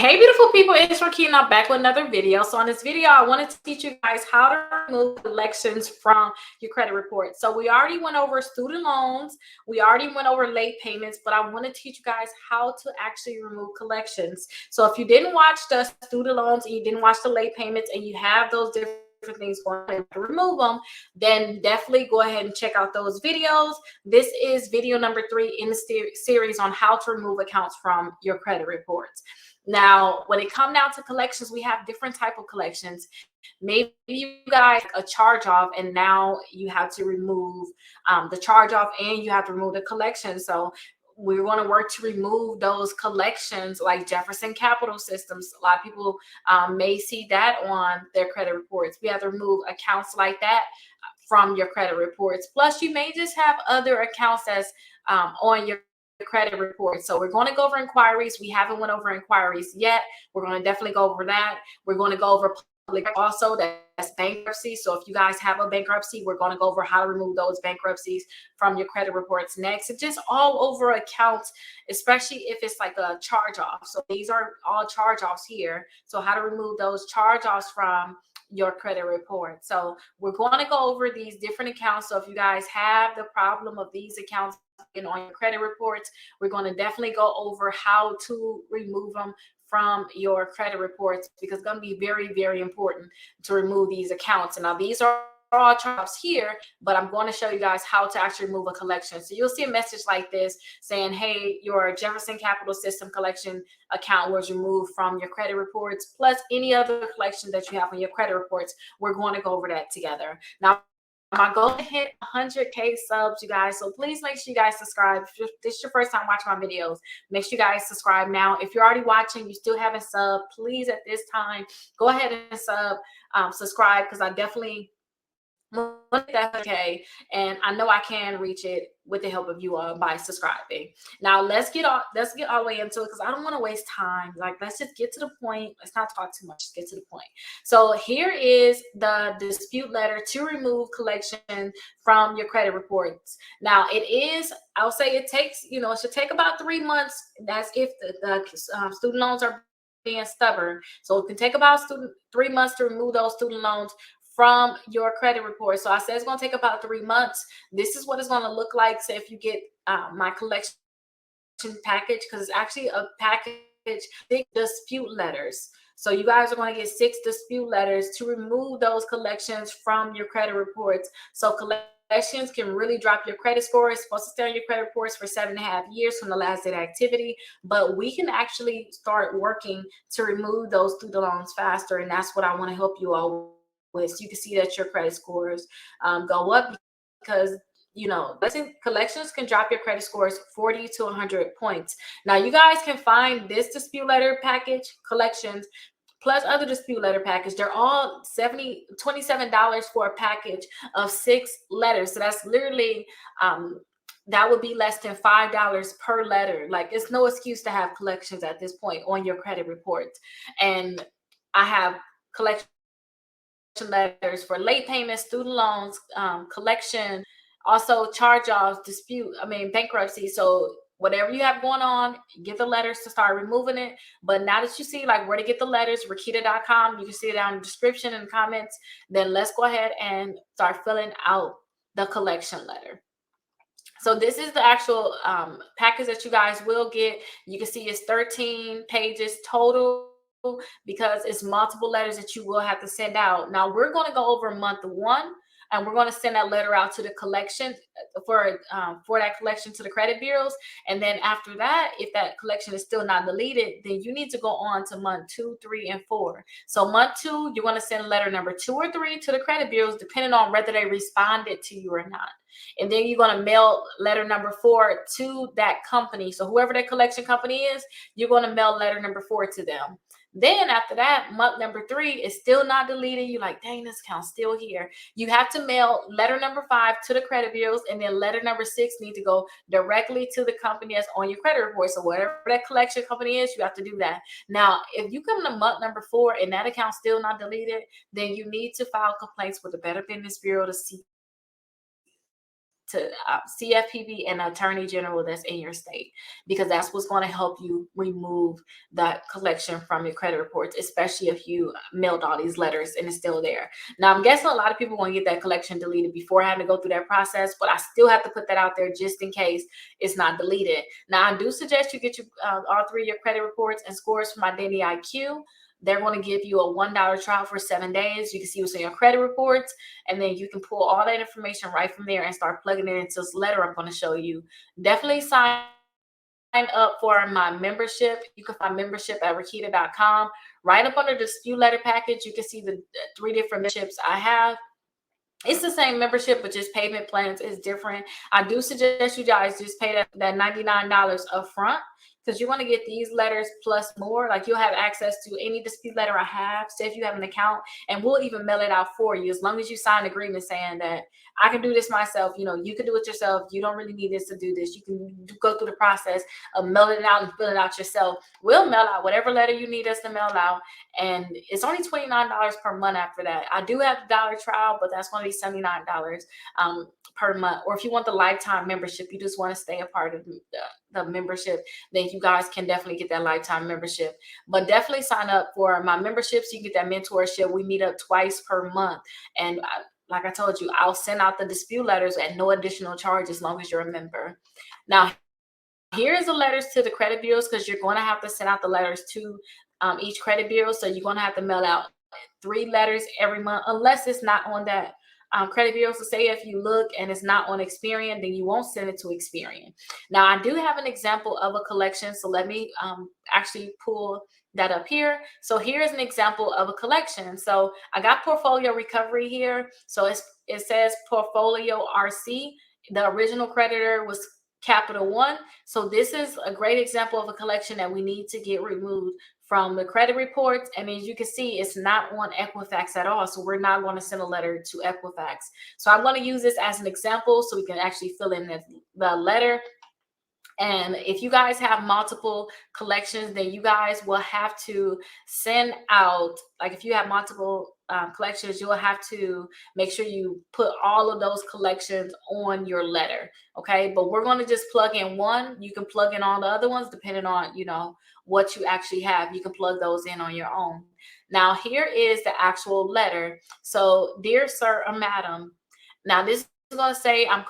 Hey beautiful people, it's Rickita. I'm back with another video. So on this video, I wanted to teach you guys how to remove collections from your credit report. So we already went over student loans, we already went over late payments, but I want to teach you guys how to actually remove collections. So if you didn't watch the student loans and you didn't watch the late payments and you have those different things going on to remove them, then definitely go ahead and check out those videos. This is video number 3 in the series on how to remove accounts from your credit reports. Now, when it comes down to collections, we have different type of collections. Maybe you guys a charge off, and now you have to remove the charge off, and you have to remove the collection. So we're going to work to remove those collections, like Jefferson Capital Systems. A lot of people may see that on their credit reports. We have to remove accounts like that from your credit reports. Plus, you may just have other accounts that's on your credit report. So we're going to go over inquiries. We haven't went over inquiries yet. We're going to definitely go over that. We're going to go over public also, that's bankruptcy. So if you guys have a bankruptcy, we're going to go over how to remove those bankruptcies from your credit reports next. And just all over accounts, especially if it's like a charge off. So these are all charge offs here. So how to remove those charge offs from your credit report. So we're going to go over these different accounts. So if you guys have the problem of these accounts on your credit reports, we're going to definitely go over how to remove them from your credit reports, because it's going to be very, very important to remove these accounts. And now these are all charge-offs here, but I'm going to show you guys how to actually remove a collection. So you'll see a message like this saying, hey, your Jefferson Capital System collection account was removed from your credit reports, plus any other collection that you have on your credit reports. We're going to go over that together. Now, my goal to hit 100K subs, you guys. So please make sure you guys subscribe. If this is your first time watching my videos, make sure you guys subscribe now. If you're already watching, you still haven't subbed, please at this time, go ahead and subscribe, because I definitely that's okay, and I know I can reach it with the help of you all by subscribing. Now let's get all the way into it, because I don't want to waste time. Like, let's just get to the point. Let's not talk too much. Just get to the point. So here is the dispute letter to remove collection from your credit reports. Now it is, I'll say it takes, it should take about 3 months. That's if the student loans are being stubborn. So it can take about 3 months to remove those student loans from your credit report. So I said it's going to take about 3 months. This is what it's going to look like. So if you get my collection package, because it's actually a package, 6 dispute letters. So you guys are going to get 6 dispute letters to remove those collections from your credit reports. So collections can really drop your credit score. It's supposed to stay on your credit reports for 7.5 years from the last date of activity, but we can actually start working to remove those student loans faster, and that's what I want to help you all with. So you can see that your credit scores go up, because collections can drop your credit scores 40 to 100 points. Now you guys can find this dispute letter package, collections, plus other dispute letter package. They're all $27 for a package of 6 letters. So that's literally that would be less than $5 per letter. Like, it's no excuse to have collections at this point on your credit report. And I have collection letters for late payments, student loans, collection, also charge-offs, bankruptcy. So whatever you have going on, get the letters to start removing it. But now that you see like where to get the letters, Rickita.com, you can see it down in the description and comments. Then let's go ahead and start filling out the collection letter. So this is the actual package that you guys will get. You can see it's 13 pages total, because it's multiple letters that you will have to send out. Now we're going to go over month 1, and we're going to send that letter out to the collection for that collection to the credit bureaus. And then after that, if that collection is still not deleted, then you need to go on to month 2, 3, and 4. So month 2, you're going to send letter number 2 or 3 to the credit bureaus, depending on whether they responded to you or not. And then you're going to mail letter number 4 to that company. So whoever that collection company is, you're going to mail letter number 4 to them. Then after that, month number 3 is still not deleted. You're like, dang, this account's still here. You have to mail letter number 5 to the credit bureaus, and then letter number 6 needs to go directly to the company that's on your credit report. So whatever that collection company is, you have to do that. Now, if you come to month number 4 and that account's still not deleted, then you need to file complaints with the Better Business Bureau to to CFPB and attorney general that's in your state, because that's what's going to help you remove that collection from your credit reports, especially if you mailed all these letters and it's still there. Now, I'm guessing a lot of people want to get that collection deleted before having to go through that process, but I still have to put that out there just in case it's not deleted. Now, I do suggest you get your all 3 of your credit reports and scores from Identity IQ. They're going to give you a $1 trial for 7 days. You can see what's in your credit reports, and then you can pull all that information right from there and start plugging it into this letter I'm going to show you. Definitely sign up for my membership. You can find membership at Rickita.com. Right up under the dispute letter package, you can see the 3 different memberships I have. It's the same membership, but just payment plans is different. I do suggest you guys just pay that $99 up front, because you're going to get these letters plus more. Like, you'll have access to any dispute letter I have. Say if you have an account, and we'll even mail it out for you, as long as you sign an agreement saying that I can do this myself. You know, you can do it yourself. You don't really need this to do this. You can go through the process of mailing it out and filling it out yourself. We'll mail out whatever letter you need us to mail out, and it's only $29 per month after that. I do have the dollar trial, but that's going to be $79 per month. Or if you want the lifetime membership, you just want to stay a part of the membership, then you guys can definitely get that lifetime membership. But definitely sign up for my memberships. You get that mentorship. We meet up twice per month, and like I told you, I'll send out the dispute letters at no additional charge as long as you're a member. Now, here's the letters to the credit bureaus, because you're going to have to send out the letters to each credit bureau. So you're going to have to mail out 3 letters every month, unless it's not on that credit bureau. So say if you look and it's not on Experian, then you won't send it to Experian. Now, I do have an example of a collection, so let me actually pull that up here. So here's an example of a collection. So I got portfolio recovery here. So it says portfolio RC. The original creditor was Capital One. So this is a great example of a collection that we need to get removed from the credit reports. And as you can see, it's not on Equifax at all. So we're not going to send a letter to Equifax. So I'm going to use this as an example so we can actually fill in the letter. And if you guys have multiple collections, then you guys will have to send out, like if you have multiple collections, you'll have to make sure you put all of those collections on your letter. Okay. But we're going to just plug in one. You can plug in all the other ones depending on, you know, what you actually have. You can plug those in on your own. Now, here is the actual letter. So, dear sir or madam, now this is going to say I'm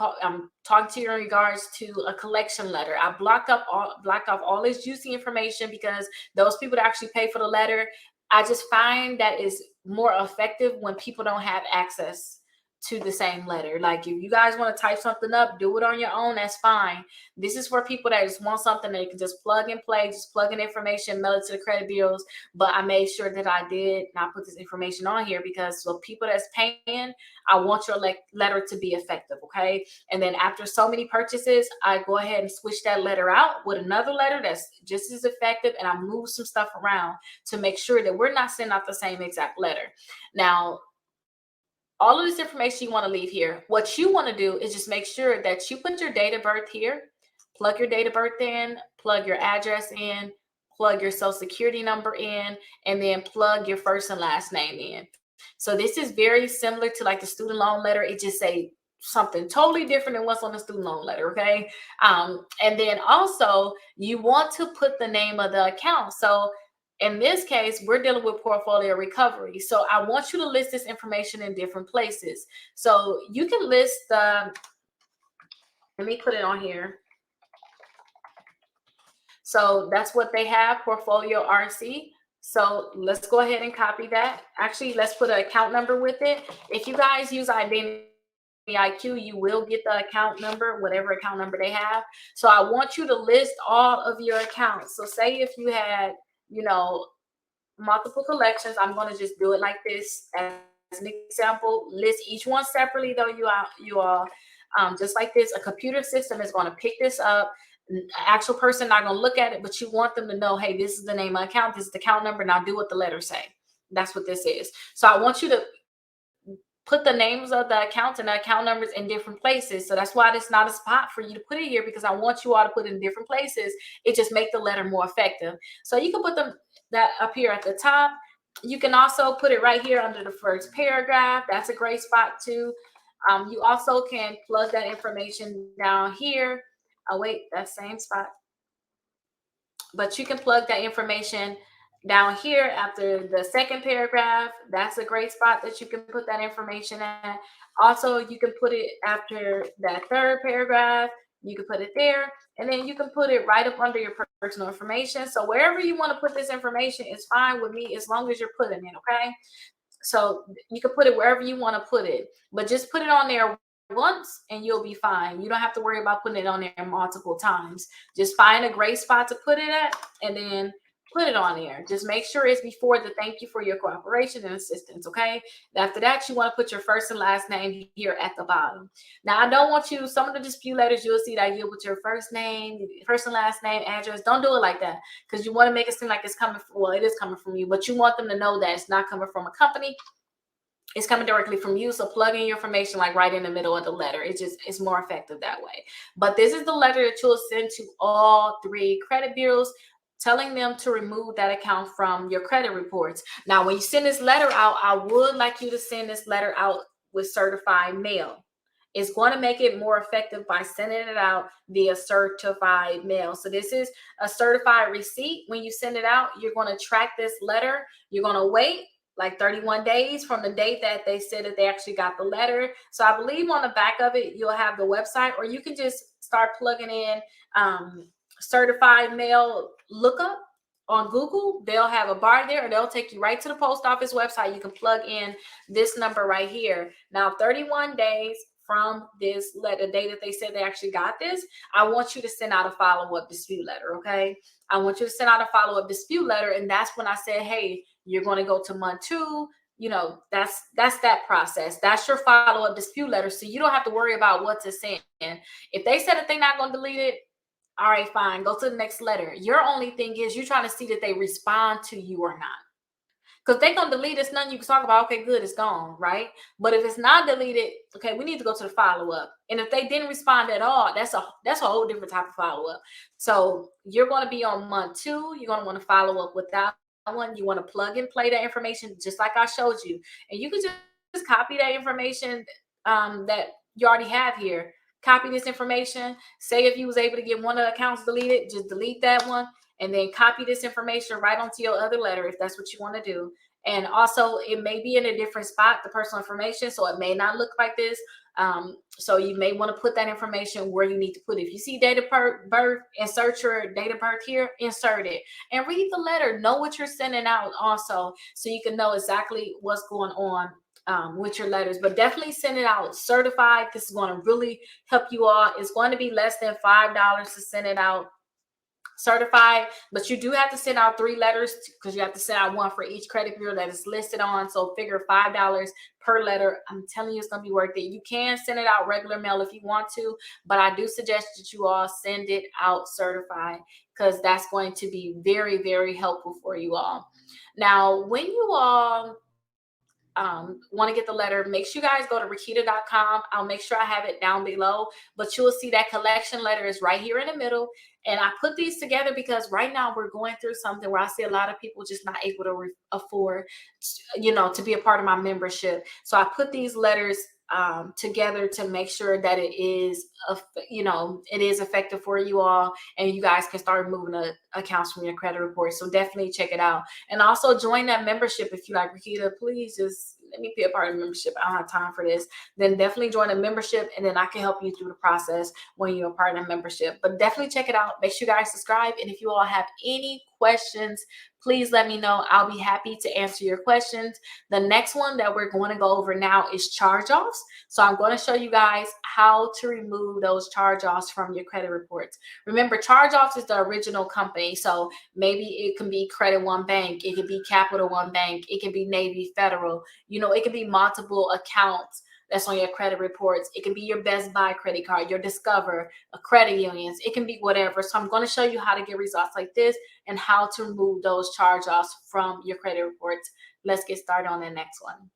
talking to you in regards to a collection letter. I blocked off all this juicy information because those people that actually pay for the letter, I just find that is more effective when people don't have access to the same letter. Like, if you guys want to type something up, do it on your own, that's fine. This is for people that just want something they can just plug and play, just plug in information, mail it to the credit bureaus. But I made sure that I did not put this information on here, because for people that's paying, I want your letter to be effective, okay? And then after so many purchases, I go ahead and switch that letter out with another letter that's just as effective, and I move some stuff around to make sure that we're not sending out the same exact letter. Now, all of this information you want to leave here. What you want to do is just make sure that you put your date of birth here, plug your date of birth in, plug your address in, plug your social security number in, and then plug your first and last name in. So this is very similar to like the student loan letter. It just say something totally different than what's on the student loan letter, okay? And then also you want to put the name of the account. So in this case, we're dealing with portfolio recovery. So I want you to list this information in different places. So you can list let me put it on here. So that's what they have, portfolio RC. So let's go ahead and copy that. Actually, let's put an account number with it. If you guys use Identity IQ, you will get the account number, whatever account number they have. So I want you to list all of your accounts. So say if you had, you know, multiple collections, I'm going to just do it like this as an example. List each one separately, though. You all just like this. A computer system is going to pick this up. An actual person not going to look at it, but you want them to know, hey, this is the name of account, this is the account number. Now do what the letters say. That's what this is. So I want you to put the names of the accounts and the account numbers in different places. So that's why there's not a spot for you to put it here, because I want you all to put it in different places. It just makes the letter more effective. So you can put them that up here at the top. You can also put it right here under the first paragraph. That's a great spot too. You also can plug that information down here. Oh, wait, that same spot. But you can plug that information down here after the second paragraph. That's a great spot that you can put that information at. Also, you can put it after that third paragraph. You can put it there, and then you can put it right up under your personal information. So wherever you want to put this information is fine with me, as long as you're putting it, okay? So you can put it wherever you want to put it, but just put it on there once and you'll be fine. You don't have to worry about putting it on there multiple times. Just find a great spot to put it at and then put it on there. Just make sure it's before the thank you for your cooperation and assistance, okay? After that, you want to put your first and last name here at the bottom. Now, I don't want you, some of the dispute letters, you'll see that you with your first name, first and last name, address. Don't do it like that, because you want to make it seem like it's coming from, well, it is coming from you, but you want them to know that it's not coming from a company. It's coming directly from you. So plug in your information like right in the middle of the letter. It's more effective that way. But this is the letter that you'll send to all 3 credit bureaus, telling them to remove that account from your credit reports. Now, when you send this letter out, I would like you to send this letter out with certified mail. It's going to make it more effective by sending it out via certified mail. So this is a certified receipt. When you send it out, you're going to track this letter. You're going to wait like 31 days from the date that they said that they actually got the letter. So I believe on the back of it, you'll have the website, or you can just start plugging in certified mail lookup on Google. They'll have a bar there, or they'll take you right to the post office website. You can plug in this number right here. Now, 31 days from this letter, day that they said they actually got this, I want you to send out a follow-up dispute letter, okay? I want you to send out a follow-up dispute letter, and that's when I said, hey, you're going to go to month 2. You know, that's that process. That's your follow-up dispute letter, so you don't have to worry about what to send. If they said that they're not going to delete it, all right, fine, go to the next letter. Your only thing is you're trying to see that they respond to you or not. Because they're going to delete it, it's nothing you can talk about. Okay, good, it's gone, right? But if it's not deleted, okay, we need to go to the follow-up. And if they didn't respond at all, that's a whole different type of follow-up. So you're going to be on month 2. You're going to want to follow up with that one. You want to plug and play that information just like I showed you. And you can just copy that information that you already have here. Copy this information. Say if you was able to get one of the accounts deleted, just delete that one, and then copy this information right onto your other letter if that's what you want to do. And also, it may be in a different spot, the personal information, so it may not look like this. So you may want to put that information where you need to put it. If you see date of birth, insert your date of birth here, insert it. And read the letter. Know what you're sending out also, so you can know exactly what's going on with your letters. But definitely send it out certified. This is going to really help you all. It's going to be less than $5 to send it out certified, but you do have to send out 3 letters, because you have to send out one for each credit bureau that is listed on. So figure $5 per letter. I'm telling you, it's going to be worth it. You can send it out regular mail if you want to, but I do suggest that you all send it out certified, because that's going to be very, very helpful for you all. Now, when you all want to get the letter, make sure you guys go to Rickita.com. I'll make sure I have it down below, but you'll see that collection letter is right here in the middle. And I put these together because right now we're going through something where I see a lot of people just not able to afford, to be a part of my membership. So I put these letters together to make sure that it is, it is effective for you all, and you guys can start moving the accounts from your credit report. So definitely check it out, and also join that membership if you like. Rickita, please just let me be a part of the membership. I don't have time for this. Then definitely join a membership, and then I can help you through the process when you're a part of the membership. But definitely check it out. Make sure you guys subscribe, and if you all have any questions, please let me know. I'll be happy to answer your questions. The next one that we're going to go over now is charge-offs. So I'm going to show you guys how to remove those charge-offs from your credit reports. Remember, charge-offs is the original company. So maybe it can be Credit One Bank. It could be Capital One Bank. It can be Navy Federal. It can be multiple accounts that's on your credit reports. It can be your Best Buy credit card, your Discover, credit unions. It can be whatever. So I'm going to show you how to get results like this and how to remove those charge-offs from your credit reports. Let's get started on the next one.